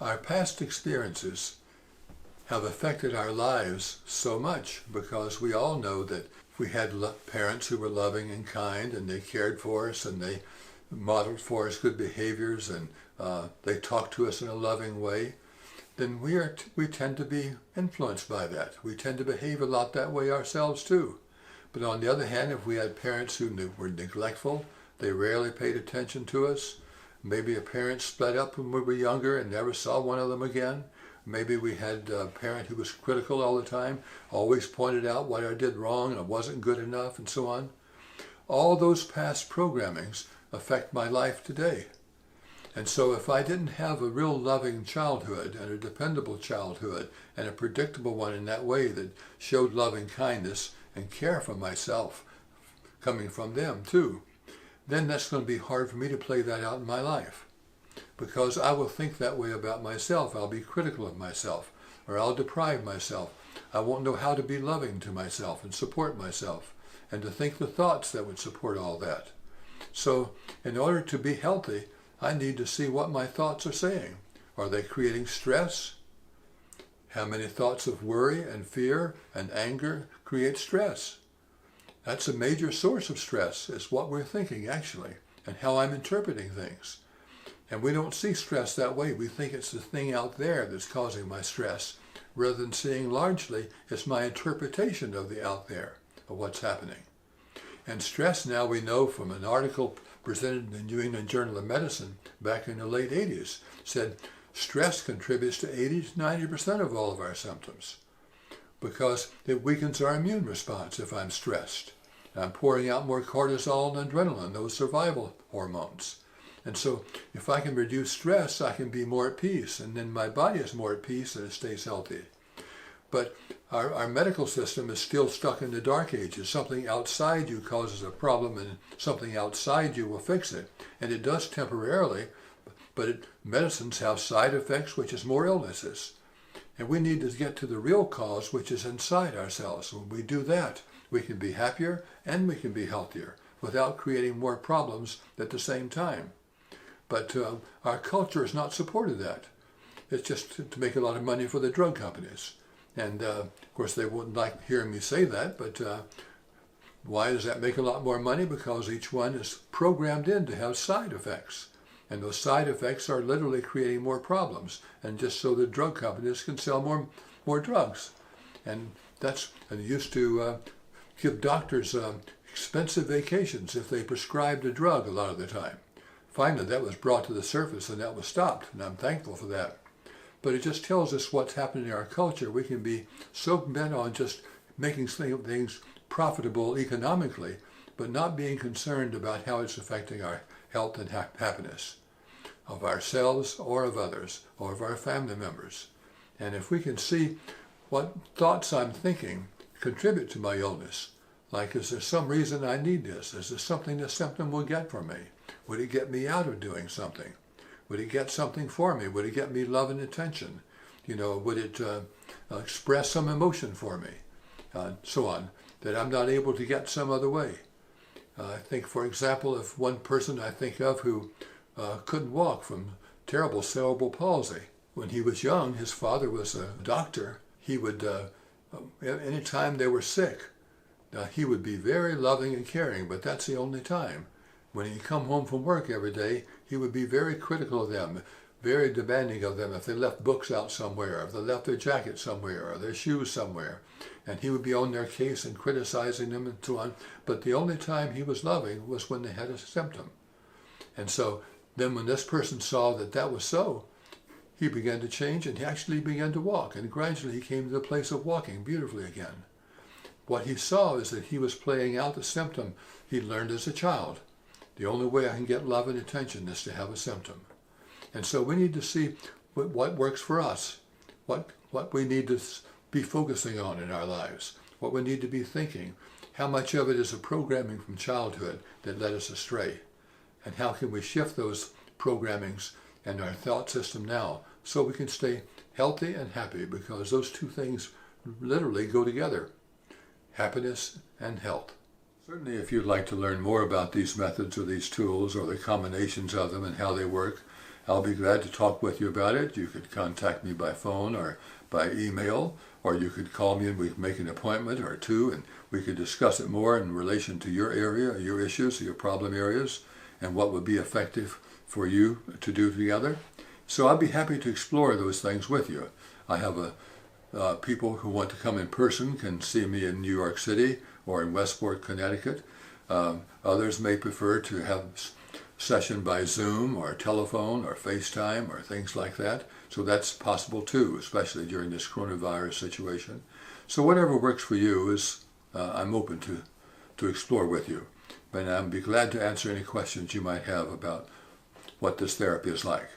Our past experiences have affected our lives so much because we all know that if we had parents who were loving and kind and they cared for us and they modeled for us good behaviors and they talked to us in a loving way, then we tend to be influenced by that. We tend to behave a lot that way ourselves too. But on the other hand, if we had parents who were neglectful, they rarely paid attention to us, maybe a parent split up when we were younger and never saw one of them again, maybe we had a parent who was critical all the time, always pointed out what I did wrong and it wasn't good enough and so on. All those past programmings affect my life today. And so if I didn't have a real loving childhood and a dependable childhood and a predictable one in that way that showed loving kindness and care for myself coming from them too, then that's going to be hard for me to play that out in my life. Because I will think that way about myself. I'll be critical of myself, or I'll deprive myself. I won't know how to be loving to myself and support myself and to think the thoughts that would support all that. So in order to be healthy, I need to see what my thoughts are saying. Are they creating stress? How many thoughts of worry and fear and anger create stress? That's a major source of stress, is what we're thinking actually, and how I'm interpreting things. And we don't see stress that way. We think it's the thing out there that's causing my stress, rather than seeing largely it's my interpretation of the out there, of what's happening. And stress now we know from an article presented in the New England Journal of Medicine back in the late 80s, said stress contributes to 80 to 90% of all of our symptoms because it weakens our immune response if I'm stressed. I'm pouring out more cortisol and adrenaline, those survival hormones. And so if I can reduce stress, I can be more at peace, and then my body is more at peace and it stays healthy. But our medical system is still stuck in the dark ages. Something outside you causes a problem and something outside you will fix it. And it does temporarily, but medicines have side effects, which is more illnesses. And we need to get to the real cause, which is inside ourselves. When we do that, we can be happier and we can be healthier without creating more problems at the same time. But our culture has not supported that. It's just to make a lot of money for the drug companies. And of course they wouldn't like hearing me say that, but why does that make a lot more money? Because each one is programmed in to have side effects. And those side effects are literally creating more problems. And just so the drug companies can sell more drugs. And they used to give doctors expensive vacations if they prescribed a drug a lot of the time. Finally, that was brought to the surface and that was stopped, and I'm thankful for that. But it just tells us what's happening in our culture. We can be so bent on just making things profitable economically, but not being concerned about how it's affecting our health and happiness of ourselves or of others or of our family members. And if we can see what thoughts I'm thinking contribute to my illness, like is there some reason I need this? Is there something this symptom will get from me? Would it get me out of doing something? Would it get something for me? Would it get me love and attention? Would it express some emotion for me? So on, that I'm not able to get some other way. I think, for example, if one person I think of who couldn't walk from terrible cerebral palsy. When he was young, his father was a doctor. He would, anytime they were sick, he would be very loving and caring, but that's the only time. When he'd come home from work every day, he would be very critical of them, very demanding of them if they left books out somewhere, if they left their jacket somewhere, or their shoes somewhere. And he would be on their case and criticizing them and so on. But the only time he was loving was when they had a symptom. And so then when this person saw that that was so, he began to change and he actually began to walk. And gradually he came to the place of walking beautifully again. What he saw is that he was playing out the symptom he learned as a child. The only way I can get love and attention is to have a symptom. And so we need to see what works for us, what we need to be focusing on in our lives, what we need to be thinking, how much of it is a programming from childhood that led us astray, and how can we shift those programmings and our thought system now so we can stay healthy and happy, because those two things literally go together, happiness and health. Certainly, if you'd like to learn more about these methods or these tools or the combinations of them and how they work, I'll be glad to talk with you about it. You could contact me by phone or by email, or you could call me and we can make an appointment or two and we could discuss it more in relation to your area, your issues, your problem areas, and what would be effective for you to do together. So I'd be happy to explore those things with you. I have people who want to come in person can see me in New York City or in Westport, Connecticut. Others may prefer to have session by Zoom or telephone or FaceTime or things like that. So that's possible too, especially during this coronavirus situation. So whatever works for you is I'm open to explore with you. But I'd be glad to answer any questions you might have about what this therapy is like.